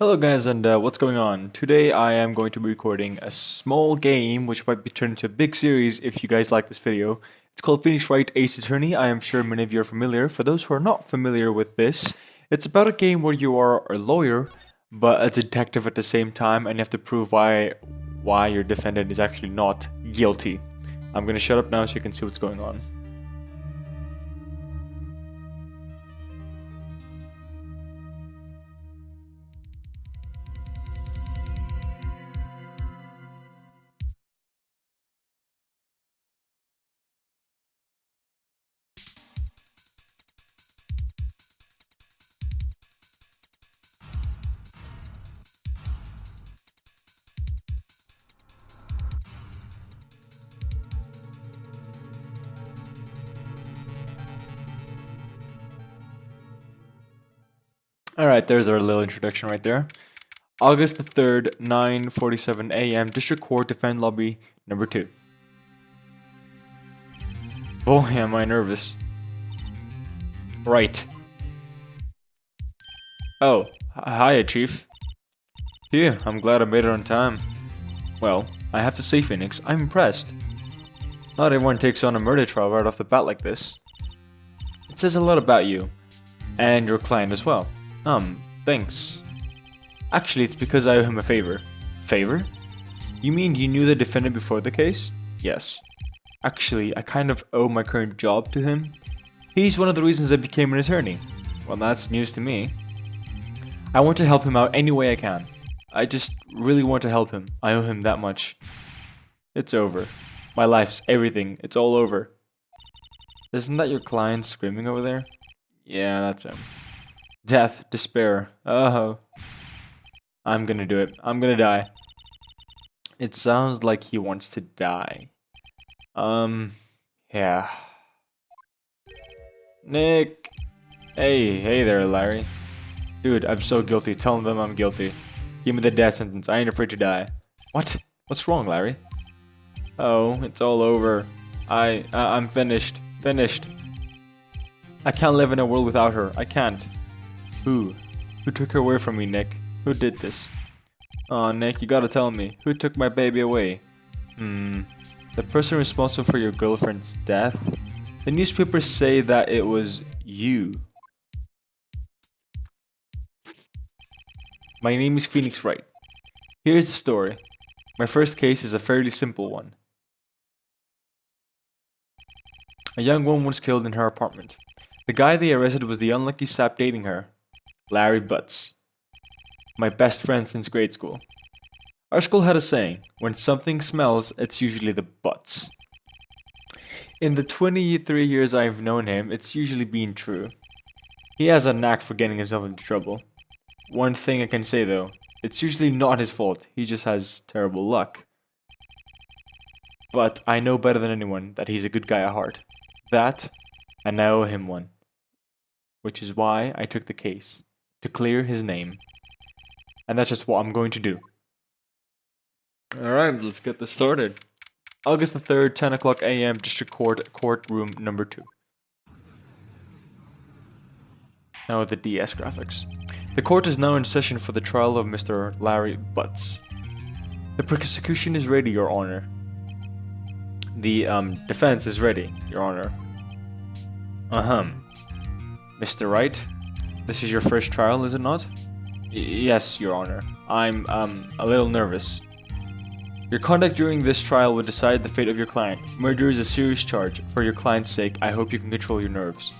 Hello guys, and what's going on? Today I am going to be recording a small game which might be turned into a big series if you guys like this video. It's called Wright Ace Attorney. I am sure many of you are familiar. For those who are not familiar with this, it's about a game where you are a lawyer but a detective at the same time, and you have to prove why your defendant is actually not guilty. I'm gonna shut up now so you can see what's going on. Alright, there's our little introduction right there. August the 3rd, 9:47 a.m. District Court Defend Lobby number 2. Boy, am I nervous. Right. Oh, hiya, Chief. Phew, I'm glad I made it on time. Well, I have to say, Phoenix, I'm impressed. Not everyone takes on a murder trial right off the bat like this. It says a lot about you. And your client as well. Thanks. Actually, it's because I owe him a favor. Favor? You mean you knew the defendant before the case? Yes. Actually, I kind of owe my current job to him. He's one of the reasons I became an attorney. Well, that's news to me. I want to help him out any way I can. I just really want to help him. I owe him that much. It's over. My life's everything. It's all over. Isn't that your client screaming over there? Yeah, that's him. Death, despair. Oh. I'm gonna do it. I'm gonna die. It sounds like he wants to die. Yeah. Nick! Hey there, Larry. Dude, I'm so guilty. Tell them I'm guilty. Give me the death sentence. I ain't afraid to die. What? What's wrong, Larry? Oh, it's all over. I'm finished. Finished. I can't live in a world without her. I can't. Who? Who took her away from me, Nick? Who did this? Aw, Nick, you gotta tell me. Who took my baby away? The person responsible for your girlfriend's death? The newspapers say that it was you. My name is Phoenix Wright. Here's the story. My first case is a fairly simple one. A young woman was killed in her apartment. The guy they arrested was the unlucky sap dating her, Larry Butts. My best friend since grade school. Our school had a saying, when something smells, it's usually the butts. In the 23 years I've known him, it's usually been true. He has a knack for getting himself into trouble. One thing I can say though, it's usually not his fault, he just has terrible luck. But I know better than anyone that he's a good guy at heart. That, and I owe him one. Which is why I took the case, to clear his name. And that's just what I'm going to do. Alright, let's get this started. August the 3rd, 10 o'clock a.m. District Court, courtroom number 2. Now the DS graphics. The court is now in session for the trial of Mr. Larry Butts. The prosecution is ready, Your Honor. The defense is ready, Your Honor. Mr. Wright, this is your first trial, is it not? Yes, Your Honor. I'm a little nervous. Your conduct during this trial will decide the fate of your client. Murder is a serious charge. For your client's sake, I hope you can control your nerves.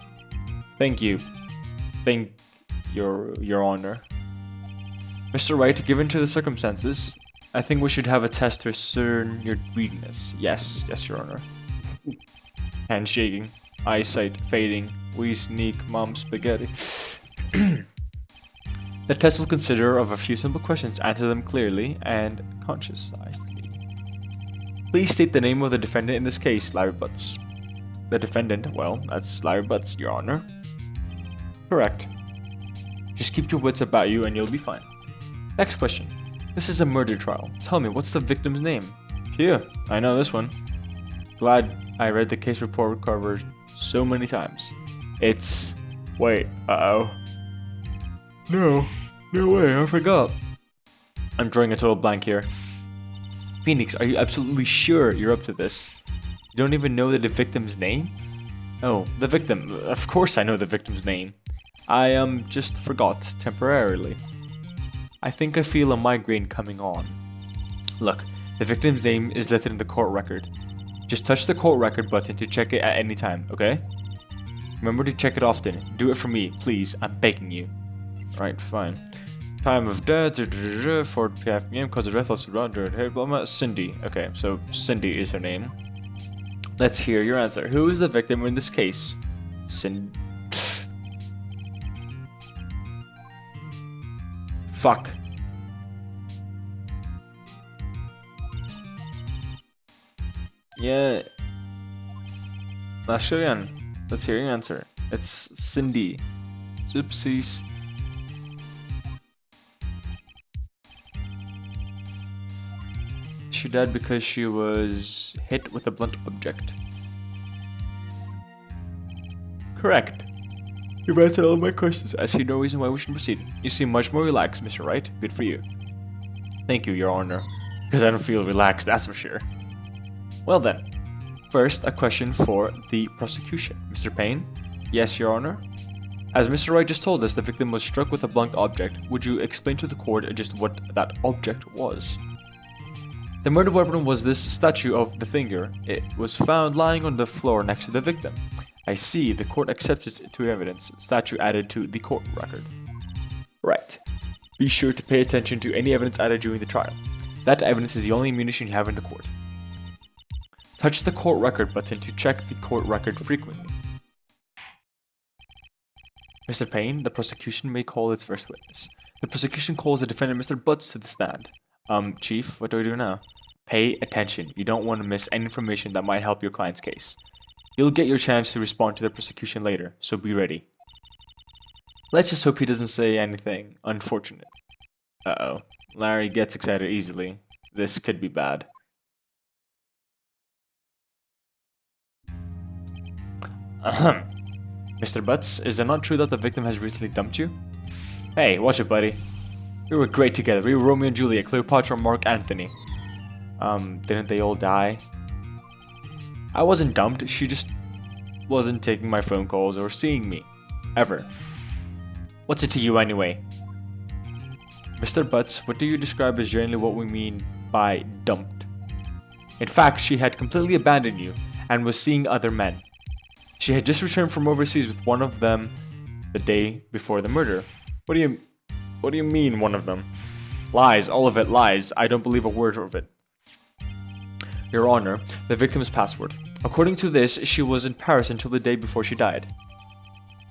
Thank you. Thank Your Honor. Mr. Wright, given to the circumstances, I think we should have a test to discern your greediness. Yes, Your Honor. Hand shaking, eyesight fading, we sneak mom spaghetti. The test will consider of a few simple questions. Answer them clearly and consciously. Please state the name of the defendant in this case, Larry Butts. The defendant, well, that's Larry Butts, Your Honor. Correct. Just keep your wits about you and you'll be fine. Next question. This is a murder trial. Tell me, what's the victim's name? Phew, I know this one. Glad I read the case report covered so many times. It's... Wait, uh-oh. No. No way, I forgot. I'm drawing a total blank here. Phoenix, are you absolutely sure you're up to this? You don't even know the victim's name? Oh, the victim. Of course I know the victim's name. I just forgot temporarily. I think I feel a migraine coming on. Look, the victim's name is listed in the court record. Just touch the court record button to check it at any time, okay? Remember to check it often. Do it for me, please. I'm begging you. Right, fine. Time of death, 4 p.m. Cause of death, loss of blood, Cindy. Okay, so Cindy is her name. Let's hear your answer. Who is the victim in this case? Fuck. Yeah. Let's hear your answer. It's Cindy. Oopsies. She died because she was hit with a blunt object. Correct. You've answered all my questions. I see no reason why we shouldn't proceed. You seem much more relaxed, Mr. Wright. Good for you. Thank you, Your Honor. Because I don't feel relaxed, that's for sure. Well then. First, a question for the prosecution. Mr. Payne? Yes, Your Honor? As Mr. Wright just told us, the victim was struck with a blunt object. Would you explain to the court just what that object was? The murder weapon was this statue of the finger. It was found lying on the floor next to the victim. I see, the court accepts it to evidence. Statue added to the court record. Right. Be sure to pay attention to any evidence added during the trial. That evidence is the only ammunition you have in the court. Touch the court record button to check the court record frequently. Mr. Payne, the prosecution may call its first witness. The prosecution calls the defendant Mr. Butts to the stand. Chief, what do we do now? Pay attention. You don't want to miss any information that might help your client's case. You'll get your chance to respond to the prosecution later, so be ready. Let's just hope he doesn't say anything unfortunate. Uh-oh. Larry gets excited easily. This could be bad. Ahem. Mr. Butts, is it not true that the victim has recently dumped you? Hey, watch it, buddy. We were great together. We were Romeo and Juliet, Cleopatra, Mark Anthony. Didn't they all die? I wasn't dumped. She just wasn't taking my phone calls or seeing me. Ever. What's it to you anyway? Mr. Butts, what do you describe as generally what we mean by dumped? In fact, she had completely abandoned you and was seeing other men. She had just returned from overseas with one of them the day before the murder. What do you mean, one of them? Lies, all of it lies. I don't believe a word of it. Your Honor, the victim's passport. According to this, she was in Paris until the day before she died.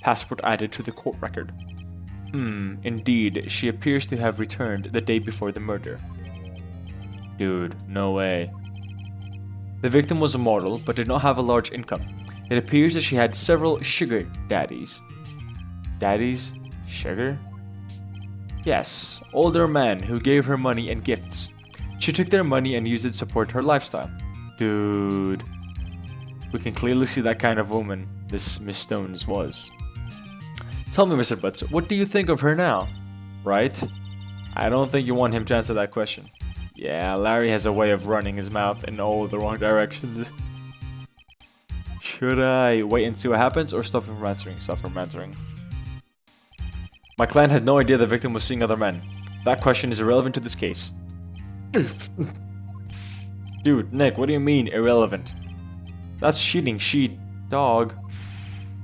Passport added to the court record. Indeed, she appears to have returned the day before the murder. Dude, no way. The victim was a model, but did not have a large income. It appears that she had several sugar daddies. Daddies? Sugar? Yes, older men who gave her money and gifts. She took their money and used it to support her lifestyle. Dude. We can clearly see that kind of woman this Miss Stones was. Tell me, Mr. Butts, what do you think of her now? Right? I don't think you want him to answer that question. Yeah, Larry has a way of running his mouth in all the wrong directions. Should I wait and see what happens or stop him from answering? Stop from answering. My client had no idea the victim was seeing other men. That question is irrelevant to this case. Dude, Nick, what do you mean irrelevant? That's cheating, dog.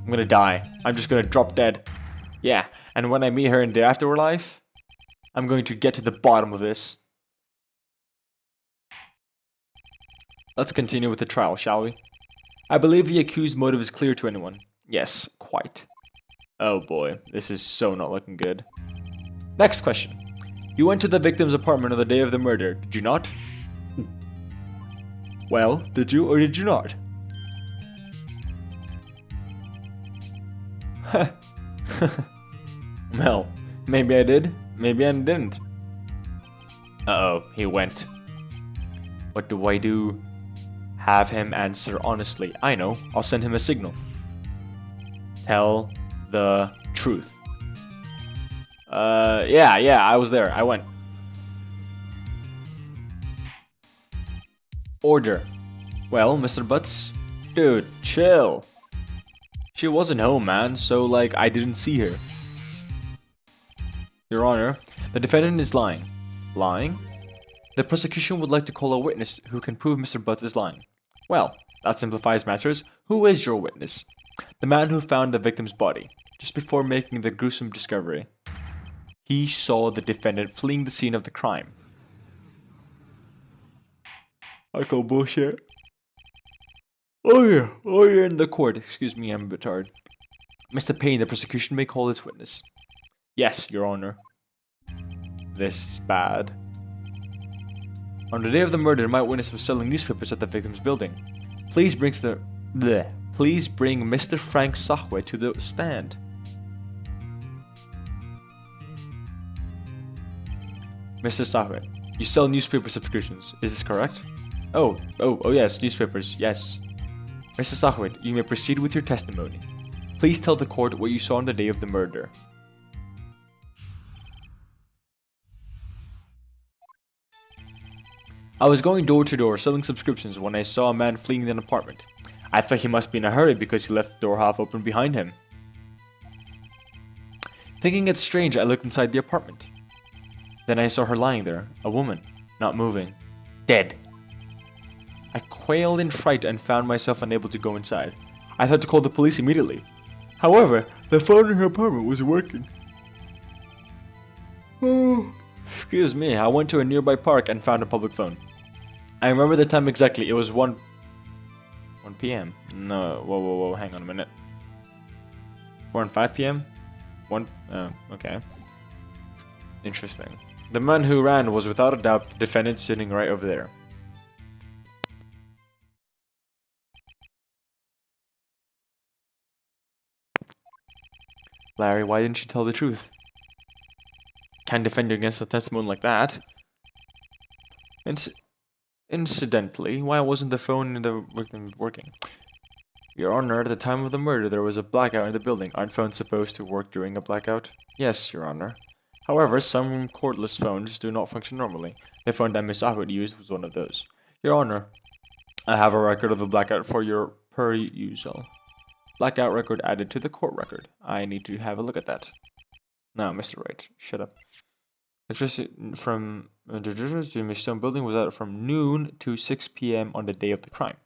I'm gonna die. I'm just gonna drop dead. Yeah, and when I meet her in the afterlife, I'm going to get to the bottom of this. Let's continue with the trial, shall we? I believe the accused's motive is clear to anyone. Yes, quite. Oh boy, this is so not looking good. Next question. You went to the victim's apartment on the day of the murder, did you not? Well, did you or did you not? Well, maybe I did, maybe I didn't. Uh-oh, he went. What do I do? Have him answer honestly. I know, I'll send him a signal. Tell the truth. Yeah, I was there. I went. Order. Well, Mr. Butts? Dude, chill. She wasn't home, man, so, like, I didn't see her. Your Honor, the defendant is lying. Lying? The prosecution would like to call a witness who can prove Mr. Butts is lying. Well, that simplifies matters. Who is your witness? The man who found the victim's body, just before making the gruesome discovery. He saw the defendant fleeing the scene of the crime. I call bullshit. Oh yeah, in the court. Excuse me, I'm a bit tired. Mr. Payne, the prosecution may call its witness. Yes, Your Honor. This is bad. On the day of the murder, my witness was selling newspapers at the victim's building. Please bring Mr. Frank Sahwe to the stand. Mr. Sahwe, you sell newspaper subscriptions. Is this correct? Oh yes, newspapers, yes. Mr. Sahwe, you may proceed with your testimony. Please tell the court what you saw on the day of the murder. I was going door to door selling subscriptions when I saw a man fleeing an apartment. I thought he must be in a hurry because he left the door half open behind him. Thinking it strange, I looked inside the apartment. Then I saw her lying there, a woman, not moving, dead. I quailed in fright and found myself unable to go inside. I thought to call the police immediately. However, the phone in her apartment wasn't working. Oh, excuse me, I went to a nearby park and found a public phone. I remember the time exactly, it was 1 p.m. No, whoa, hang on a minute. 4 and 5 p.m.? Okay. Interesting. The man who ran was without a doubt the defendant sitting right over there. Larry, why didn't you tell the truth? Can't defend you against a testimony like that. Incidentally, why wasn't the phone in the victim working? Your Honor, at the time of the murder, there was a blackout in the building. Aren't phones supposed to work during a blackout? Yes, Your Honor. However, some cordless phones do not function normally. The phone that Miss Ahmed used was one of those. Your Honor, I have a record of the blackout for your perusal. Blackout record added to the court record. I need to have a look at that. No, Mr. Wright, shut up. Electricity from the Miss Stone building was out from noon to 6 p.m. on the day of the crime.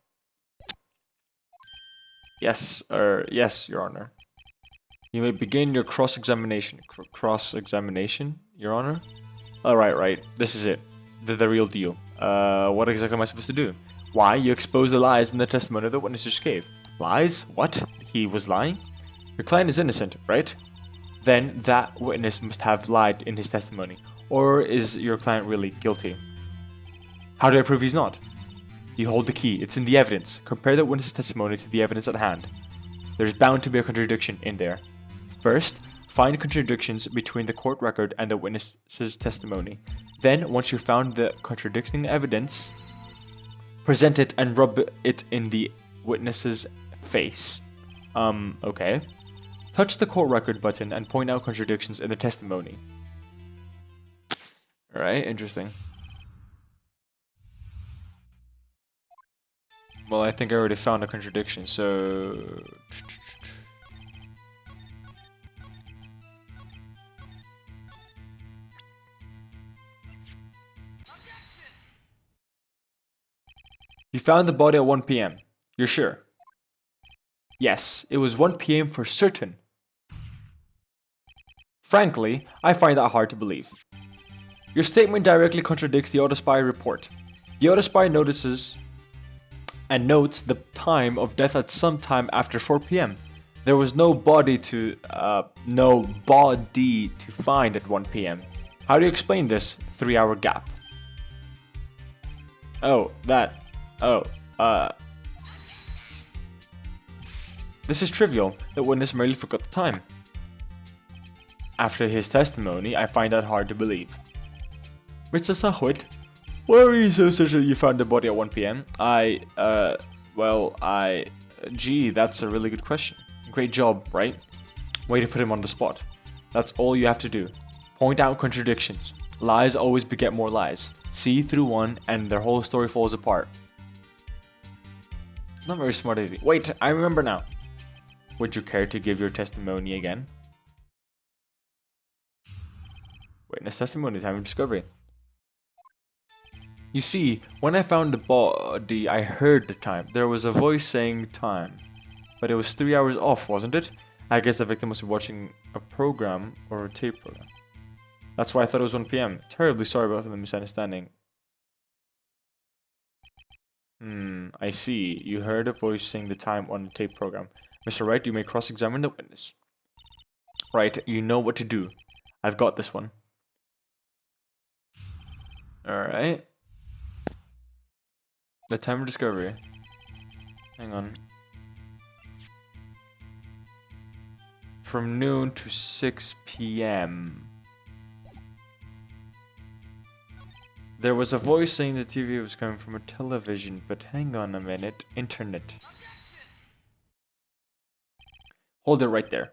Yes, Your Honor. You may begin your cross-examination. Cross-examination, Your Honor? Alright, right. This is it. The real deal. What exactly am I supposed to do? Why? You expose the lies in the testimony the witness just gave. Lies? What? He was lying? Your client is innocent, right? Then that witness must have lied in his testimony. Or is your client really guilty? How do I prove he's not? You hold the key. It's in the evidence. Compare the witness's testimony to the evidence at hand. There's bound to be a contradiction in there. First, find contradictions between the court record and the witness's testimony. Then, once you've found the contradicting evidence, present it and rub it in the witness's face. Okay. Touch the court record button and point out contradictions in the testimony. Alright, interesting. Well, I think I already found a contradiction, so... You found the body at 1 p.m. You're sure? Yes, it was 1 p.m. for certain. Frankly, I find that hard to believe. Your statement directly contradicts the Autospy report. The Autospy notices and notes the time of death at some time after 4 p.m. There was no body to find at 1 p.m. How do you explain this 3-hour gap? This is trivial. The witness merely forgot the time. After his testimony, I find that hard to believe. Mr. Sahwit, why are you so certain you found the body at 1 p.m.? Gee, that's a really good question. Great job, right? Way to put him on the spot. That's all you have to do. Point out contradictions. Lies always beget more lies. See through one and their whole story falls apart. Not very smart, is he? Wait, I remember now. Would you care to give your testimony again? Witness testimony, time of discovery. You see, when I found the body, I heard the time. There was a voice saying time. But it was 3 hours off, wasn't it? I guess the victim must be watching a program or a tape program. That's why I thought it was 1 p.m. Terribly sorry about the misunderstanding. I see. You heard a voice saying the time on the tape program. Mr. Wright, you may cross-examine the witness. Right, you know what to do. I've got this one. Alright. The time of discovery. Hang on. From noon to 6 p.m. There was a voice saying the TV was coming from a television, but hang on a minute. Internet. Hold it right there.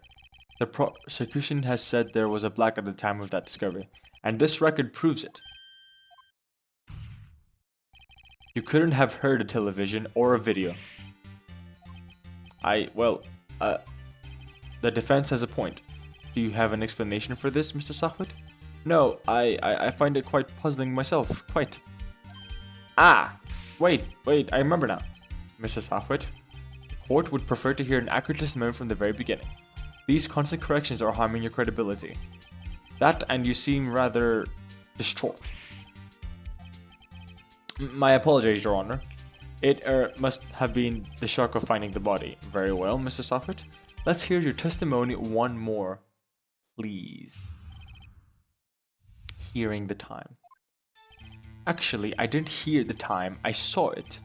The prosecution has said there was a black at the time of that discovery, and this record proves it. You couldn't have heard a television or a video. The defense has a point. Do you have an explanation for this, Mr. Sahwit? No, I find it quite puzzling myself, quite. Wait, I remember now. Mr. Sahwit, the court would prefer to hear an accurate testimony from the very beginning. These constant corrections are harming your credibility. That and you seem rather distraught. My apologies, Your Honor. It must have been the shock of finding the body. Very well, Mr. Sahwit. Let's hear your testimony one more, please. Hearing the time. Actually, I didn't hear the time, I saw it.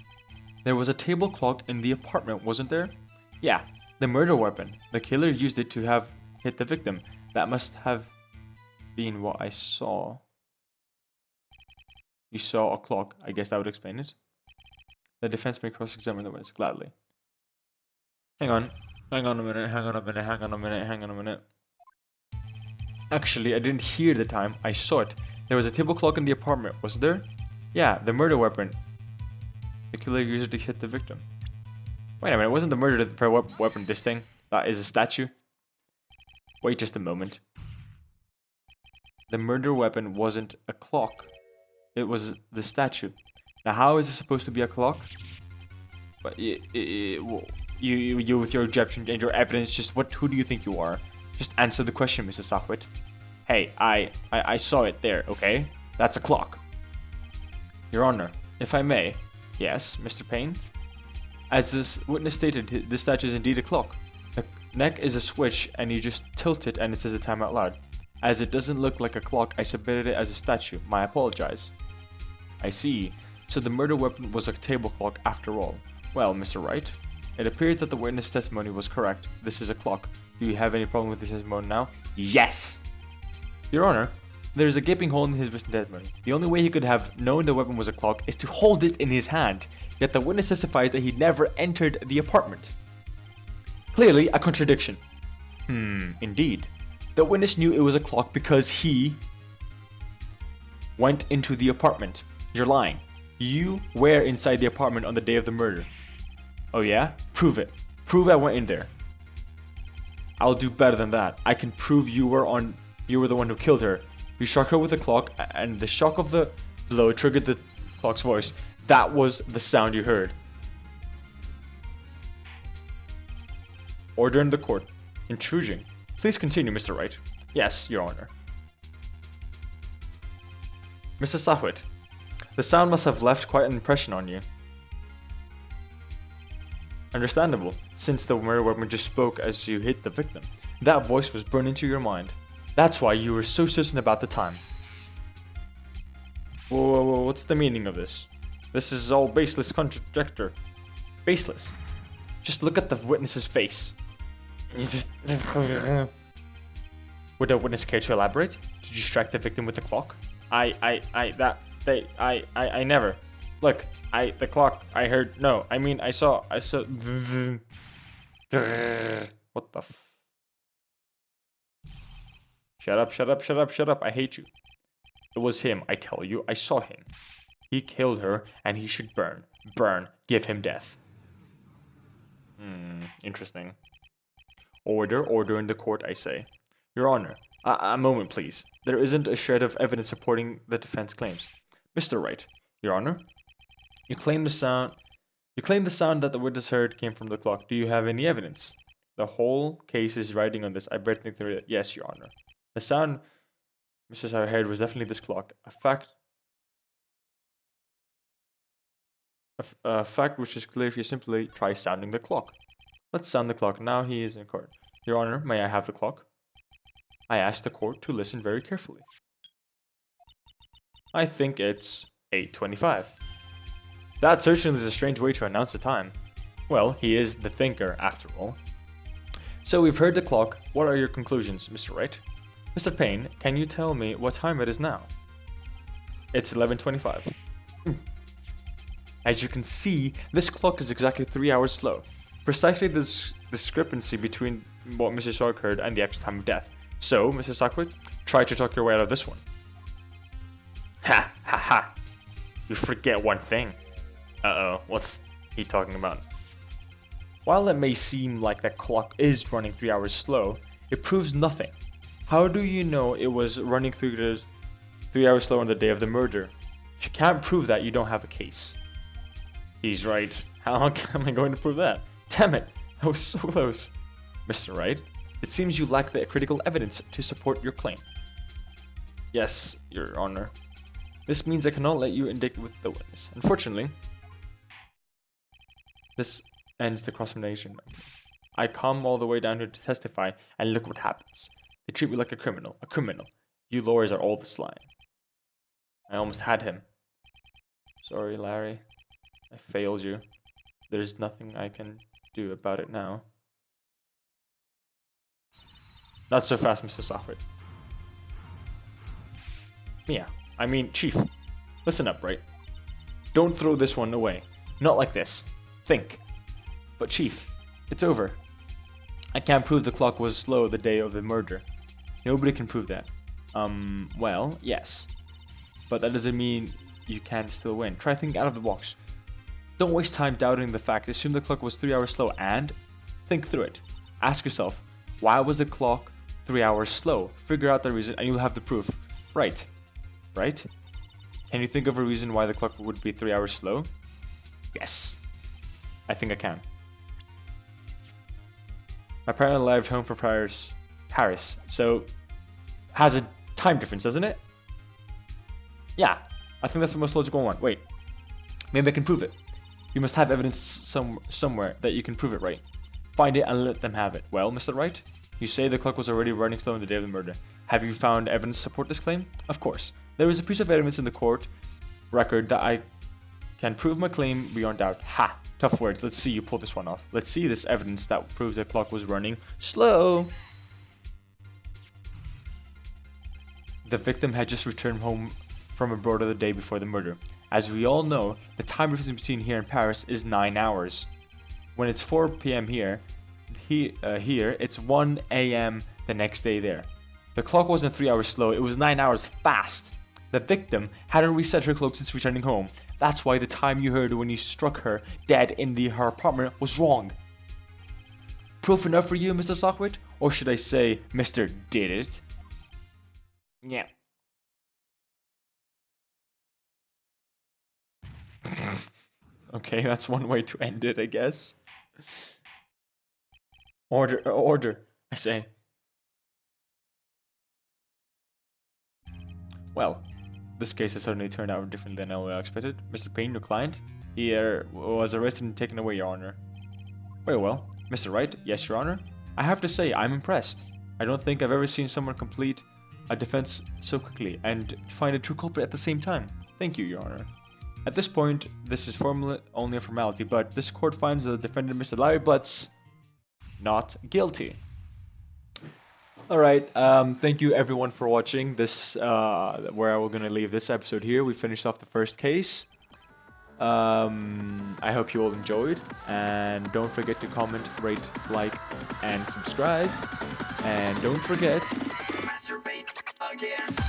There was a table clock in the apartment, wasn't there? Yeah, the murder weapon. The killer used it to have hit the victim. That must have been what I saw. You saw a clock. I guess that would explain it. The defense may cross-examine the witness gladly. Hang on a minute. Actually, I didn't hear the time, I saw it. There was a table clock in the apartment, wasn't there? Yeah, the murder weapon. The killer used it to hit the victim. Wait a minute, wasn't the murder weapon this thing? That is a statue? Wait just a moment. The murder weapon wasn't a clock. It was the statue. Now how is it supposed to be a clock? But you with your objection and your evidence, who do you think you are? Just answer the question, Mr. Sahwit. Hey, I saw it there, okay? That's a clock. Your Honor, if I may. Yes, Mr. Payne? As this witness stated, this statue is indeed a clock. The neck is a switch and you just tilt it and it says the time out loud. As it doesn't look like a clock, I submitted it as a statue. I apologize. I see. So the murder weapon was a table clock after all. Well, Mr. Wright, it appears that the witness testimony was correct. This is a clock. Do you have any problem with this testimony now? Yes! Your Honor, there is a gaping hole in his written testimony. The only way he could have known the weapon was a clock is to hold it in his hand. Yet the witness testifies that he never entered the apartment. Clearly a contradiction. Indeed. The witness knew it was a clock because he went into the apartment. You're lying. You were inside the apartment on the day of the murder. Oh yeah? Prove it. Prove I went in there. I'll do better than that. I can prove you were the one who killed her. You struck her with a clock and the shock of the blow triggered the clock's voice. That was the sound you heard. Order in the court. Intrusion. Please continue, Mr. Wright. Yes, Your Honor. Mr. Sahwit, the sound must have left quite an impression on you. Understandable, since the murder weapon just spoke as you hit the victim. That voice was burned into your mind. That's why you were so certain about the time. Whoa, what's the meaning of this? This is all baseless conjecture. Baseless. Just look at the witness's face. Would the witness care to elaborate? To distract the victim with the clock? I never. Look, the clock, I heard, no, I mean, I saw. What the Shut up, shut up, shut up, shut up. I hate you. It was him, I tell you. I saw him. He killed her, and he should burn. Burn. Give him death. Interesting. Order in the court, I say. Your Honor, a moment, please. There isn't a shred of evidence supporting the defense claims. Mr. Wright, Your Honor, you claim the sound that the witness heard came from the clock. Do you have any evidence? The whole case is riding on this. I better think through it. Yes, Your Honor. The sound Mr. Sauer heard was definitely this clock. A fact which is clear if you simply try sounding the clock. Let's sound the clock. Now he is in court. Your Honor, may I have the clock? I ask the court to listen very carefully. I think it's 8:25. That certainly is a strange way to announce the time. Well, he is the thinker, after all. So we've heard the clock. What are your conclusions, Mr. Wright? Mr. Payne, can you tell me what time it is now? It's 11:25. As you can see, this clock is exactly 3 hours slow. Precisely the discrepancy between what Mr. Sark heard and the actual time of death. So, Mr. Sarkwit, try to talk your way out of this one. Ha ha ha. You forget one thing. Uh-oh, what's he talking about? While it may seem like that clock is running 3 hours slow, it proves nothing. How do you know it was running 3 hours slow on the day of the murder? If you can't prove that, you don't have a case. He's right. How am I going to prove that? Damn it, I was so close. Mr. Wright, it seems you lack the critical evidence to support your claim. Yes, Your Honor. This means I cannot let you indict with the witness. Unfortunately, this ends the cross-examination. I come all the way down here to testify, and look what happens. They treat me like a criminal. A criminal. You lawyers are all the slime. I almost had him. Sorry, Larry. I failed you. There's nothing I can do about it now. Not so fast, Mr. Sahwit. Yeah, I mean, Chief. Listen up, right? Don't throw this one away. Not like this. Think. But Chief, it's over. I can't prove the clock was slow the day of the murder. Nobody can prove that. Well, yes. But that doesn't mean you can't still win. Try thinking out of the box. Don't waste time doubting the fact. Assume the clock was 3 hours slow and think through it. Ask yourself, why was the clock 3 hours slow? Figure out the reason and you'll have the proof. Right. Right? Can you think of a reason why the clock would be 3 hours slow? Yes. I think I can. My parent left home for Paris, so has a time difference, doesn't it? Yeah, I think that's the most logical one. Wait, maybe I can prove it. You must have evidence somewhere that you can prove it, right? Find it and let them have it. Well, Mr. Wright, you say the clock was already running slow on the day of the murder. Have you found evidence to support this claim? Of course. There is a piece of evidence in the court record that I can prove my claim beyond doubt. Ha! Tough words. Let's see you pull this one off. Let's see this evidence that proves the clock was running slow. The victim had just returned home from abroad the day before the murder. As we all know, the time difference between here and Paris is 9 hours. When it's 4 p.m. here it's 1 a.m. the next day there. The clock wasn't 3 hours slow, it was 9 hours fast. The victim hadn't reset her clock since returning home. That's why the time you heard when you struck her dead in her apartment was wrong. Proof enough for you, Mr. Sockwit? Or should I say, Mr. Did It? Yeah. Okay, that's one way to end it, I guess. Order, I say. Well, this case has certainly turned out differently than I expected. Mr. Payne, your client, he was arrested and taken away, Your Honor. Very well. Mr. Wright, yes, Your Honor. I have to say, I'm impressed. I don't think I've ever seen someone complete a defense so quickly and find a true culprit at the same time. Thank you, Your Honor. At this point, this is only a formality, but this court finds the defendant, Mr. Larry Butts, not guilty. Alright, thank you everyone for watching this, where we're going to leave this episode here. We finished off the first case. I hope you all enjoyed, and don't forget to comment, rate, like, and subscribe. And don't forget... Masturbate. again.